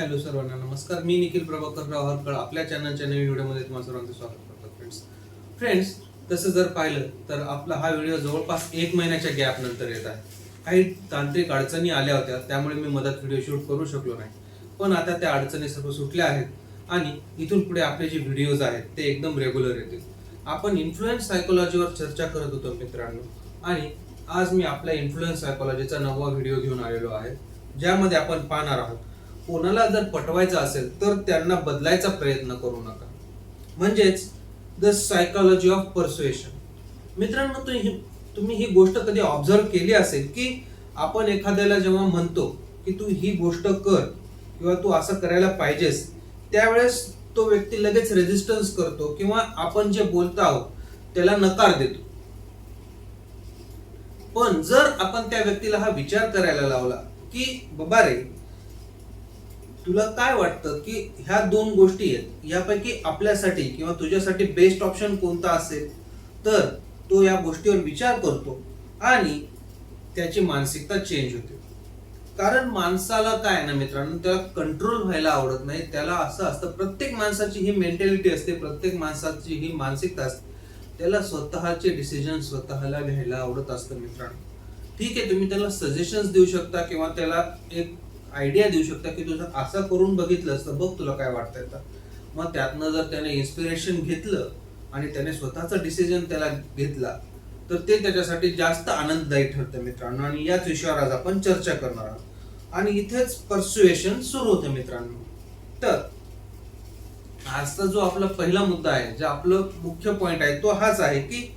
Hello सर्वांना नमस्कार. मी निखिल प्रभाकर हरकळ आपल्या चॅनलच्या नवीन व्हिडिओमध्ये तुम्हाला सर्वांचं स्वागत करतो. फ्रेंड्स, तसं जर पाहिलं तर आपला हा व्हिडिओ जवळपास 1 महिन्याच्या गॅप नंतर येत आहे. काही तांत्रिक अडचणी आल्या होत्या, त्यामुळे मी मदत व्हिडिओ शूट करू शकलो नाही. पण आता त्या अडचणी सर्व सुटल्या आहेत आणि इथून पुढे आपले जे व्हिडिओज आहेत ते एकदम रेग्युलर येतील. आपण इन्फ्लुएन्स सायकोलॉजीवर चर्चा करत होतो मित्रांनो, आणि आज मी आपल्या इन्फ्लुएन्स सायकोलॉजीचा 9वा व्हिडिओ घेऊन आलेलो आहे, ज्यामध्ये आपण पाहणार आहोत कोणाला जर पटवायचं असेल तर त्यांना बदलायचा प्रयत्न करू नका, म्हणजेच द सायकोलॉजी ऑफ परसुएशन. मित्रांनो, तुम्ही ही गोष्ट कधी ऑब्झर्व केली असेल की आपण एखाद्याला जेव्हा म्हणतो की तू ही गोष्ट कर किंवा तू असं करायला पाहिजेस, त्यावेळेस तो व्यक्ती लगेच रेजिस्टन्स करतो किंवा आपण जे बोलतो आहोत त्याला नकार देतो. पण जर आपण त्या व्यक्तीला हा विचार करायला लावला की बाबा रे, तुला काय वाटतं की ह्या 2 गोष्टी आहेत, यापैकी आपल्यासाठी किंवा तुझ्यासाठी बेस्ट ऑप्शन कोणता असेल, तर तो या गोष्टीवर विचार करतो आणि त्याची मानसिकता चेंज होते. कारण माणसाला काय ना मित्रांनो, त्याला कंट्रोल व्हायला आवडत नाही. त्याला असं असतं, प्रत्येक माणसाची ही मेंटॅलिटी असते, प्रत्येक माणसाची ही मानसिकता असते, त्याला स्वतःचे डिसिजन स्वतःला घ्यायला आवडत असतं मित्रांनो. ठीक आहे, तुम्ही त्याला सजेशन्स देऊ शकता किंवा त्याला एक आयडिया देऊ शकता की तुझं असं करून बघितलं असतं, बघ तुला काय वाटतंय. तर मग त्यातनं जर त्याने इन्स्पिरेशन घेतलं आणि त्याने स्वतःचा डिसिजन त्याला घेतला तर ते त्याच्यासाठी जास्त आनंददायी ठरतं मित्रांनो. आणि याच विषयावर आज आपण चर्चा करणार आहोत आणि इथेच परसुएशन सुरू होतं मित्रांनो. तर आजचा जो आपला पहिला मुद्दा आहे, जे आपलं मुख्य पॉइंट आहे, तो हाच आहे की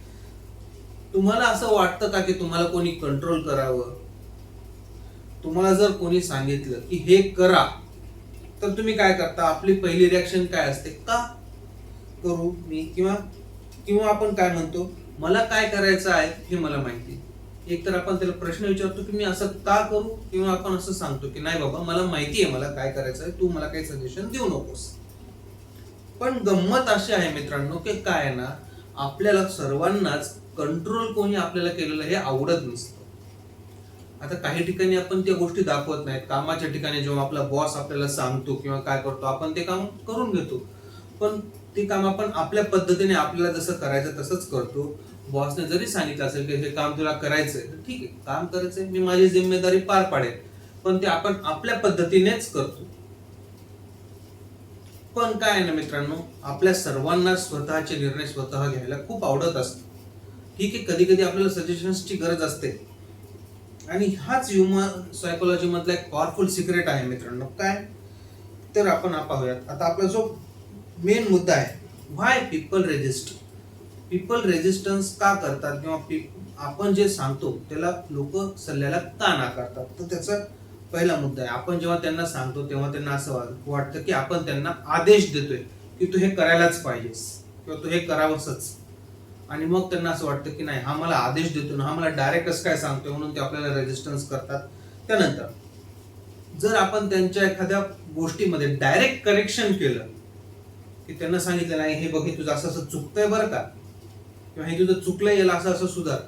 तुम्हाला असं वाटतं का की तुम्हाला कोणी कंट्रोल करावं? तुम्हाला जर कोणी सांगितलं की हे करा, तर तुम्ही काय करता? आपली पहिली रिॲक्शन काय असते? का करू मी? किंवा आपण काय म्हणतो, मला काय करायचं आहे हे मला माहिती. एक तर आपण त्याला प्रश्न विचारतो की मी असं का करू, किंवा आपण असं सांगतो की नाही बाबा, मला माहिती आहे मला काय करायचं आहे, तू मला काही सजेशन देऊ नकोस. पण गंमत अशी आहे मित्रांनो की काय आहे ना, आपल्याला सर्वांनाच कंट्रोल कोणी आपल्याला केलेलं हे आवडत नसतं. आता काही ठिकाणी आपण त्या गोष्टी दाखवत नाहीत. कामाच्या ठिकाणी जेव्हा आपला बॉस आपल्याला सांगतो किंवा काय करतो, आपण ते काम करून घेतो. पण ते काम आपण आपल्या पद्धतीने, आपल्याला जसं करायचं तसंच करतो. बॉसने जरी सांगितलं असेल की हे काम तुला करायचंय, तर ठीक आहे, काम करायचंय, मी माझी जिम्मेदारी पार पाडेल, पण ते आपण आपल्या पद्धतीनेच करतो. पण काय आहे ना मित्रांनो, आपल्या सर्वांना स्वतःचे निर्णय स्वतः घ्यायला खूप आवडत असतं. ठीक आहे, कधी कधी आपल्याला सजेशन्सची गरज असते, आणि हाच ह्युमन सायकोलॉजी मधला एक पॉवरफुल सिक्रेट आहे मित्रांनो. काय तर आपण पाहूयात. आता आपला जो मेन मुद्दा आहे, व्हाय पीपल रेजिस्ट. पीपल रेजिस्टन्स का करतात, किंवा आपण जे सांगतो त्याला लोक सल्ल्याला का नाकारतात. तर त्याचा पहिला मुद्दा आहे, आपण जेव्हा त्यांना सांगतो तेव्हा त्यांना असं वाटतं की आपण त्यांना आदेश देतोय की तू हे करायलाच पाहिजेस किंवा तू हे करावंसच. आणि मग त्यांना असं वाटतं की नाही, हा मला आदेश देतो ना, हा मला डायरेक्ट कसं काय सांगतोय, म्हणून ते आपल्याला रेजिस्टन्स करतात. त्यानंतर जर आपण त्यांच्या एखाद्या गोष्टीमध्ये डायरेक्ट करेक्शन केलं, की त्यांना सांगितलं नाही, हे बघ, हे तुझं असं असं चुकतंय बरं का, किंवा हे तुझं चुकलंय, याला असं असं सुधार,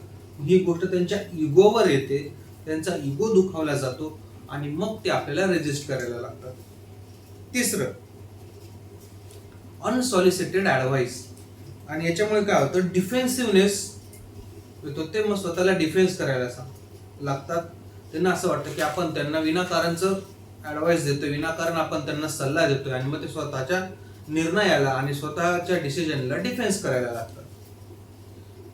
ही गोष्ट त्यांच्या इगोवर येते, त्यांचा इगो दुखावला जातो आणि मग ते आपल्याला रेजिस्ट करायला लागतात. तिसरं, अनसॉलिसिटेड ऍडवाइस. आणि याच्यामुळे काय होतं, डिफेन्सिव्हनेस येतो. ते मग स्वतःला डिफेन्स करायला लागतात. त्यांना असं वाटतं की आपण त्यांना विनाकारणचं ऍडवाइस देतोय, विनाकारण आपण त्यांना सल्ला देतोय, आणि मग ते स्वतःच्या निर्णयाला आणि स्वतःच्या डिसिजनला डिफेन्स करायला लागतात.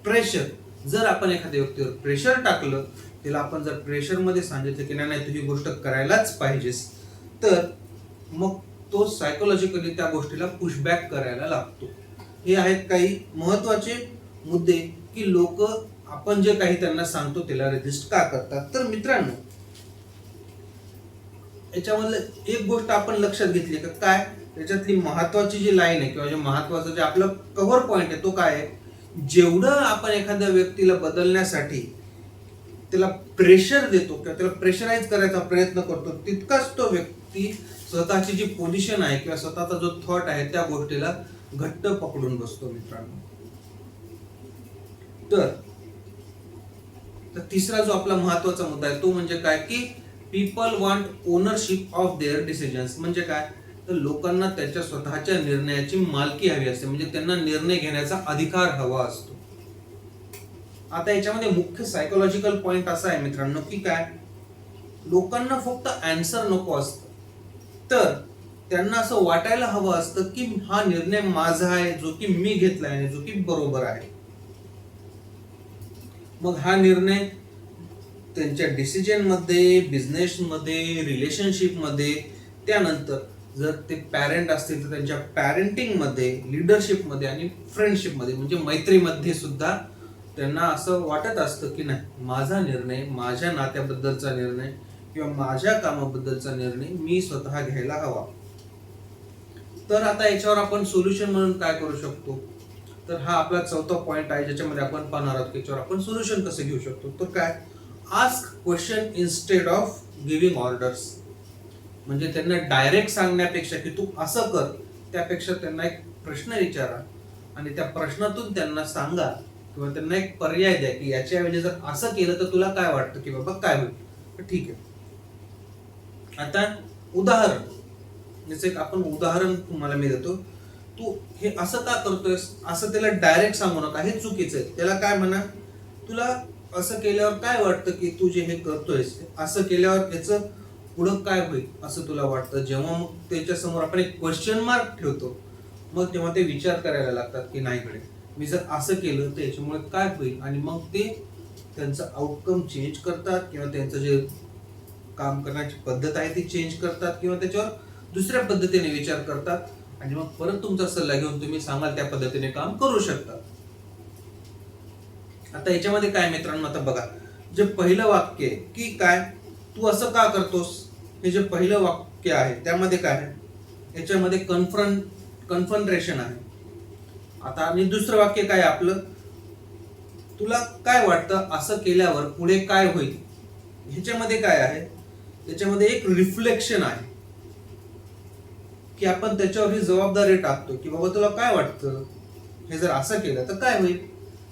प्रेशर. जर आपण एखाद्या व्यक्तीवर प्रेशर टाकलं, त्याला आपण जर प्रेशर मध्ये सांगितलं की नाही तू ही गोष्ट करायलाच पाहिजेस, तर मग तो सायकोलॉजिकली त्या गोष्टीला पुशबॅक करायला लागतो. हे आहेत काही महत्वाचे मुद्दे की लोक आपण जे काही त्यांना सांगतो त्याला रेजिस्ट का करतात. तर मित्रांनो, याच्यामधलं एक गोष्ट आपण लक्षात घेतली का, काय त्याच्यातली महत्वाची जी लाईन आहे किंवा जे महत्वाचं जे आपलं कव्हर पॉइंट आहे, तो काय आहे, जेवढं आपण एखाद्या व्यक्तीला बदलण्यासाठी त्याला प्रेशर देतो किंवा त्याला प्रेशराईज करायचा प्रयत्न करतो, तितकाच तो व्यक्ती स्वतःची जी पोझिशन आहे किंवा स्वतःचा जो थॉट आहे त्या गोष्टीला घट्ट पकडून बसतो मित्रांनो. तर तिसरा जो आपला महत्वाचा मुद्दा आहे तो म्हणजे काय की people want ownership of their decisions. म्हणजे काय, तर लोकांना त्याच्या स्वतःच्या निर्णयाची मालकी हवी असते, म्हणजे त्यांना निर्णय घेण्याचा अधिकार हवा असतो. आता याच्यामध्ये मुख्य सायकोलॉजिकल पॉइंट असा आहे मित्रांनो की काय, लोकांना फक्त आन्सर नको असतं, तर त्यांना असं वाटायला हवं असतं की हा निर्णय माझा आहे, जो की मी घेतलाय आणि जो की बरोबर आहे. मग हा निर्णय त्यांच्या डिसिजन मध्ये, बिझनेस मध्ये, रिलेशनशिप मध्ये, त्यानंतर जर ते पॅरेंट असतील तर त्यांच्या पॅरेंटिंग मध्ये, लिडरशिप मध्ये आणि फ्रेंडशिप मध्ये म्हणजे मैत्रीमध्ये सुद्धा त्यांना असं वाटत असतं की नाही, माझा निर्णय, माझ्या नात्याबद्दलचा निर्णय किंवा माझ्या कामाबद्दलचा निर्णय मी स्वतः घ्यायला हवा. तर आता याच्यावर आपण सोल्युशन म्हणून काय करू शकतो, तर हा आपला चौथा पॉइंट आहे ज्याच्यामध्ये आपण पाहणार आहोत की याच्यावर आपण सोल्युशन कसं घेऊ शकतो. तर काय, ask question instead of giving orders. म्हणजे त्यांना डायरेक्ट सांगण्यापेक्षा की तू असं कर, त्यापेक्षा त्यांना एक प्रश्न विचारा आणि त्या प्रश्नातून त्यांना सांगा किंवा त्यांना एक पर्याय द्या की याच्याऐवजी जर असं केलं तर तुला काय वाटतं की बाबा काय होईल. तर ठीक आहे, आता उदाहरण, जसं एक आपण उदाहरण तुम्हाला मी देतो. तू हे असं का करतोयस, असं त्याला डायरेक्ट सांगू नका, हे चुकीचं आहे. त्याला काय म्हणा, तुला असं केल्यावर काय वाटतं की तू जे हे करतोयस, असं केल्यावर याचं पुढं काय होईल असं तुला वाटतं. जेव्हा मग त्याच्या समोर आपण एक क्वेश्चन मार्क ठेवतो, मग तेव्हा ते विचार करायला लागतात की नाही कडे, मी जर असं केलं तर याच्यामुळे काय होईल, आणि मग ते त्यांचं आउटकम चेंज करतात किंवा त्यांचं जे काम करण्याची पद्धत आहे ती चेंज करतात किंवा त्याच्यावर दुसऱ्या पद्धतीने विचार करतात आणि मग परत तुमचा सल्ला घेऊन तुम्ही सांगाल त्या पद्धतीने काम करू शकता. आता याच्यामध्ये काय मित्रांनो, आता बघा, जे पहिलं वाक्य आहे की काय, तू असं का करतोस, हे जे पहिलं वाक्य आहे त्यामध्ये काय आहे, याच्यामध्ये कन्फ्रंटेशन आहे. आता आणि दुसरं वाक्य काय आपलं, तुला काय वाटतं असं केल्यावर पुढे काय होईल, ह्याच्यामध्ये काय आहे, त्याच्यामध्ये एक रिफ्लेक्शन आहे की आपण त्याच्यावर ही जबाबदारी टाकतो की बाबा तुला काय वाटतं, हे जर असं केलं तर काय होईल.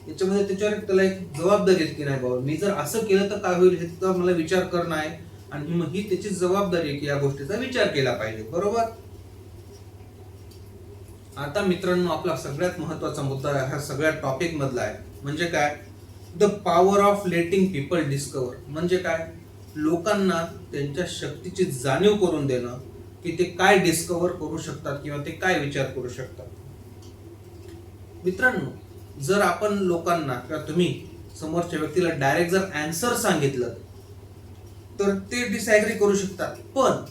याच्यामध्ये त्याच्यावर त्याला एक जबाबदारी आहे की नाही बाबा, मी जर असं केलं तर काय होईल हे मला विचार करणं आहे आणि मग ही त्याची जबाबदारी आहे की या गोष्टीचा विचार केला पाहिजे. बरोबर. आता मित्रांनो, आपला सगळ्यात महत्वाचा मुद्दा हा सगळ्या टॉपिक मधला आहे, म्हणजे काय, the power of letting people discover. म्हणजे काय, लोकांना त्यांच्या शक्तीची जाणीव करून देणं की ते काय डिस्कवर करू शकतात किंवा ते काय विचार करू शकतात. मित्रांनो, जर आपण लोकांना किंवा तुम्ही समोरच्या व्यक्तीला डायरेक्ट जर आन्सर सांगितलं तर ते डिसएग्री करू शकतात, पण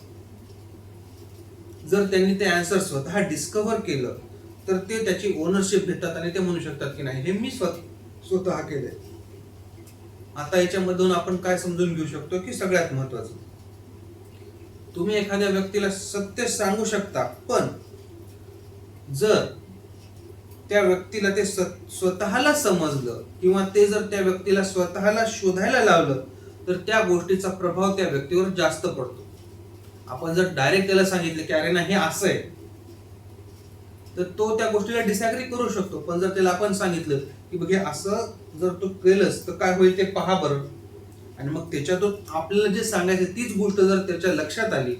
जर त्यांनी ते आन्सर स्वतः डिस्कवर केलं तर ते त्याची ओनरशिप घेतात आणि ते म्हणू शकतात की नाही, हे मी स्वतः केले. आता याच्यामधून आपण काय समजून घेऊ शकतो की सगळ्यात महत्वाचं, तुम्ही एखाद्या व्यक्तीला सत्य सांगू शकता, पण जर त्या व्यक्तीला ते स्वतःला समजलं किंवा ते जर त्या व्यक्तीला स्वतःला शोधायला लावलं तर त्या गोष्टीचा प्रभाव त्या व्यक्तीवर जास्त पडतो. आपण जर डायरेक्ट त्याला सांगितलं की अरे नाही हे असं आहे, तर तो त्या गोष्टीला डिसएग्री करू शकतो. पण जर त्याला आपण सांगितलं की बघ हे असं जर तू केलंस तर काय होईल ते पहा बरं, आणि मग त्याच्यातून आपल्याला जे सांगायचं तीच गोष्ट जर त्याच्या लक्षात आली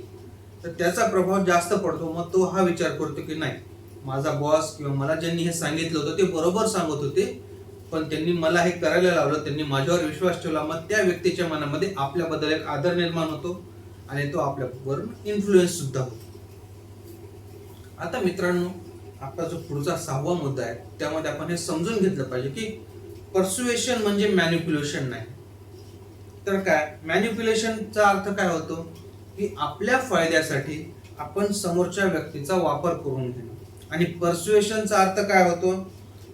तर त्याचा प्रभाव जास्त पडतो. मग तो हा विचार करतो की नाही, माझा बॉस किंवा मला ज्यांनी हे सांगितलं होतं ते बरोबर सांगत होते, पण त्यांनी मला हे करायला लावलं, त्यांनी माझ्यावर विश्वास ठेवला. मग त्या व्यक्तीच्या मनामध्ये आपल्याबद्दल एक आदर निर्माण होतो आणि तो आपल्यावर इन्फ्लुएन्स सुद्धा होतो. आता मित्रांनो, आपला जो पुढचा 6वा मुद्दा आहे त्यामध्ये आपण हे समजून घेतलं पाहिजे की पर्सुएशन म्हणजे मॅनिप्युलेशन नाही. तर काय, मॅनिप्युलेशनचा अर्थ काय होतो की आपल्या फायद्यासाठी आपण समोरच्या व्यक्तीचा वापर करून घेणं, आणि पर्सुएशनचा अर्थ काय होतो,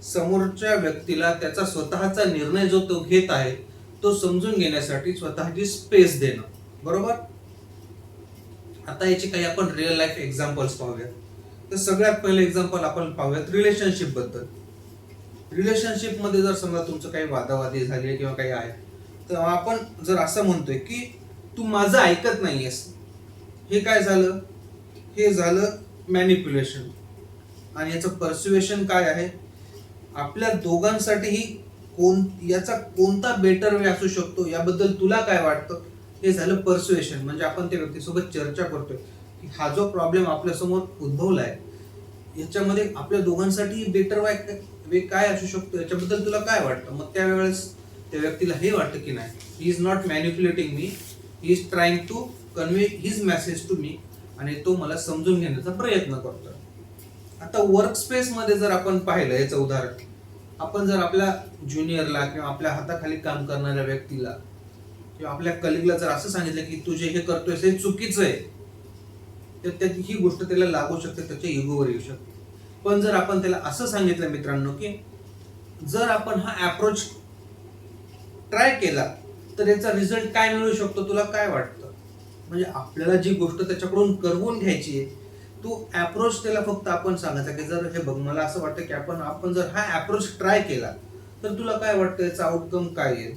समोरच्या व्यक्तीला त्याचा स्वतःचा निर्णय जो तो घेत आहे तो समजून घेण्यासाठी स्वतःची स्पेस देणं. बरोबर. आता याचे काही आपण रिअल लाईफ एक्झाम्पल्स पाहूयात. तर सगळ्यात पहिलं एक्झाम्पल आपण पाहूयात रिलेशनशिप बद्दल. रिलेशनशिप मध्ये जर समजा तुमचं काही वादावादी झाली किंवा काही आहे, तर आपण जर असं म्हणतोय की तू माझं ऐकत नाहीयेस, हे काय झालं, हे झालं मॅनिप्युलेशन. आणि याचं पर्सुएशन काय आहे, आपल्या दोघांसाठीही याचा कोणता बेटर वे असू शकतो याबद्दल तुला काय वाटतं हे झालं पर्सुएशन, म्हणजे आपण त्या व्यक्तीसोबत चर्चा करतोय की हा जो प्रॉब्लेम आपल्यासमोर उद्भवलाय याच्यामध्ये आपल्या दोघांसाठी बेटर वे काय असू शकतो, याच्याबद्दल तुला काय वाटतं. मग त्यावेळेस त्या व्यक्तीला हे वाटतं की नाही, he is not manipulating me, he is trying to convey his message to me, आणि तो मला समजून घेण्याचा प्रयत्न करतोय. आता वर्क स्पेस मध्ये जर आपण पाहिलं याचं उदाहरण, आपण जर आपल्या ज्युनियरला किंवा आपल्या हाताखाली काम करणाऱ्या व्यक्तीला किंवा आपल्या कलिगला जर असं सांगितलं की तू जे हे करतोयस हे चुकीचं आहे, तर ही गोष्ट त्याला लागू शकते, त्याच्या इगोवर येऊ शकते. पण जर आपण त्याला असं सांगितलं मित्रांनो की जर आपण हा अप्रोच ट्राय केला तर याचा रिझल्ट काय मिळू शकतो, तुला काय वाटतं, म्हणजे आपल्याला जी गोष्ट त्याच्याकडून करवून घ्यायची आहे तो अप्रोच त्याला फक्त आपण सांगायचा की जर हे बघ मला असं वाटतं की आपण जर हा अप्रोच ट्राय केला तर तुला काय वाटतं याचा आउटकम काय येईल.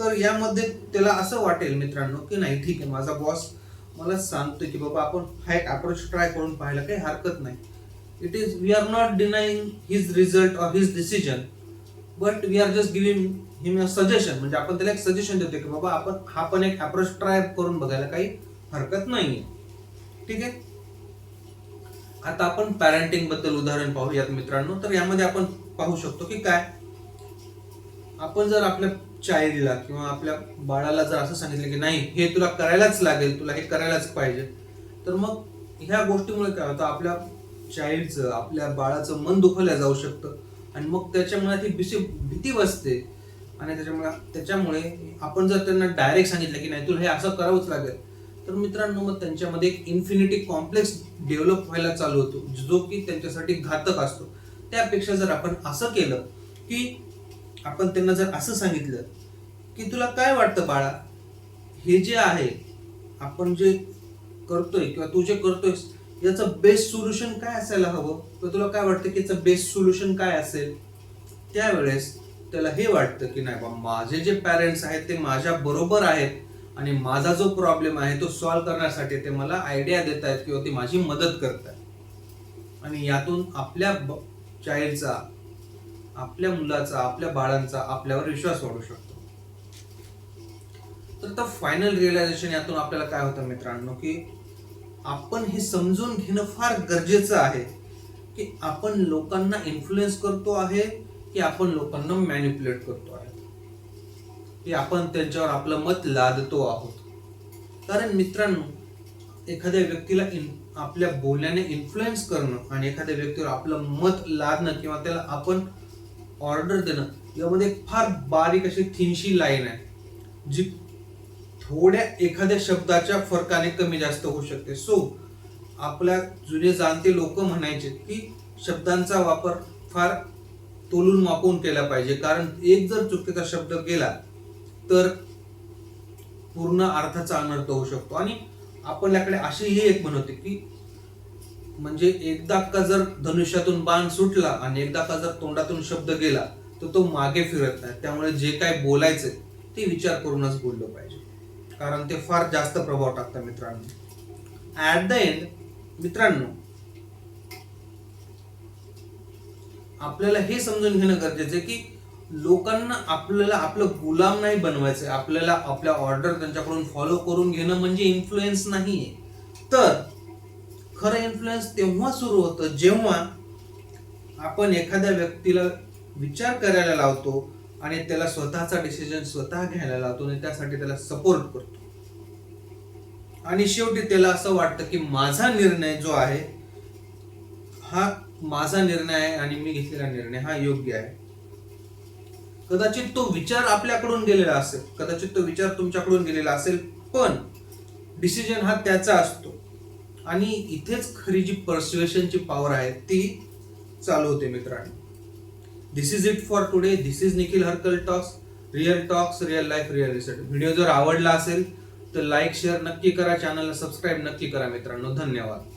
तर यामध्ये त्याला असं वाटेल मित्रांनो की नाही ठीक आहे, माझा बॉस मला सांगतोय की बाबा आपण हा एक अप्रोच ट्राय करून पाहायला काही हरकत नाही. It is we are not denying his result or his decision, but we are just giving him a suggestion, म्हणजे आपण त्याला एक सजेशन देतो की बाबा आपण हा पण एक अप्रोच ट्राय करून बघायला काही हरकत नाहीये. ठीक आहे. आता आपण पॅरेंटिंग बद्दल उदाहरण पाहूयात मित्रांनो. तर यामध्ये आपण पाहू शकतो की काय, आपण जर आपल्या चाइल्डला किंवा आपल्या बाळाला जर असं सांगितलं की नाही हे तुला करायलाच लागेल, तुला हे करायलाच पाहिजे, तर मग ह्या गोष्टीमुळे काय होतं, आपल्या चाइल्डचं आपल्या बाळाचं मन दुखावलं जाऊ शकतं आणि मग त्याच्यामुळे ती भीती बसते. आणि त्याच्यामुळे आपण जर त्यांना डायरेक्ट सांगितलं की नाही तुला हे असं करावंच लागेल, तर मित्रांनो मग त्यांच्यामध्ये एक इन्फिनिटी कॉम्प्लेक्स डेव्हलप व्हायला चालू होतो, जो की त्यांच्यासाठी घातक असतो. त्यापेक्षा जर आपण असं केलं की आपण त्यांना जर असं सांगितलं की तुला काय वाटतं बाळा, हे जे आहे आपण जे करतोय किंवा तू जे करतोयस याचं बेस्ट सोल्युशन काय असायला हवं, किंवा तुला काय वाटतं की याचं बेस्ट सोल्युशन काय असेल, त्यावेळेस त्याला हे वाटतं की नाही बाबा माझे जे पॅरेंट्स आहेत ते माझ्या बरोबर आहेत आणि माझा जो प्रॉब्लेम आहे तो सॉल्व्ह करण्यासाठी ते मला आयडिया देत आहेत किंवा ती माझी मदत करत आहेत. आणि यातून आपल्या चाइल्डचा, आपल्या मुलाचा, आपल्या बाळांचा आपल्यावर विश्वास वाढू शकतो. तर फायनल रिअलायझेशन यातून आपल्याला काय होतं मित्रांनो की आपण हे समजून घेणं फार गरजेचं आहे की आपण लोकांना इन्फ्लुएन्स करतो आहे की आपण लोकांना मॅनिप्युलेट करतो आहे, की आपण त्यांच्यावर आपलं मत लादतो आहोत. कारण मित्रांनो एखाद्या व्यक्तीला आपल्या बोलण्याने इन्फ्लुएन्स करणं आणि एखाद्या व्यक्तीवर आपलं मत लादणं किंवा त्याला आपण ऑर्डर देणं यामध्ये फार बारीक अशी थिनशी लाईन आहे, जी थोड्या एखाद्या शब्दाच्या फरकाने कमी जास्त होऊ शकते. सो आपल्या जुने जाणते लोक म्हणायचे की शब्दांचा वापर फार तोलून मापून केला पाहिजे, कारण एक जर चुकीचा शब्द गेला तर पूर्ण अर्थाचा अनर्थ होऊ शकतो. आणि आपल्याकडे अशीही एक म्हण होती की म्हणजे एकदा का जर धनुष्यातून बाण सुटला आणि एकदा का जर तोंडातून शब्द गेला तर तो मागे फिरत नाही. त्यामुळे जे काय बोलायचं ते विचार करूनच बोललं पाहिजे, कारण ते फार जास्त प्रभाव टाकतं मित्रांनो. ऍट द एंड मित्रांनो आपल्याला हे समजून घेणं गरजेचं आहे की लोकांना आपल्याला आपलं गुलाम नाही बनवायचंय. आपल्याला आपल्या ऑर्डर त्यांच्याकडून फॉलो करून घेणं म्हणजे इन्फ्लुएन्स नाहीये. तर खरं इन्फ्लुएन्स तेव्हा सुरू होतं जेव्हा आपण एखाद्या व्यक्तीला विचार करायला लावतो आणि त्याला स्वतःचा डिसिजन स्वतः घ्यायला लावतो आणि त्यासाठी त्याला सपोर्ट करतो. आणि शेवटी त्याला असं वाटतं की माझा निर्णय जो आहे हा माझा निर्णय आहे आणि मी घेतलेला निर्णय हा योग्य आहे. कदाचित तो विचार आपल्याकडून गेलेला असेल, कदाचित तो विचार तुमच्याकडून गेलेला असेल, पण डिसिजन हा त्याचा असतो. आणि इथेच खरी जी पर्सुएशनची पॉवर आहे ती चालू होते मित्रांनो. This is it for today. This is Nikhil Harkal talks, real talks, real life, real research. Video जर आवडला असेल तर लाईक शेअर नक्की करा, चॅनलला सबस्क्राईब नक्की करा मित्रांनो. धन्यवाद.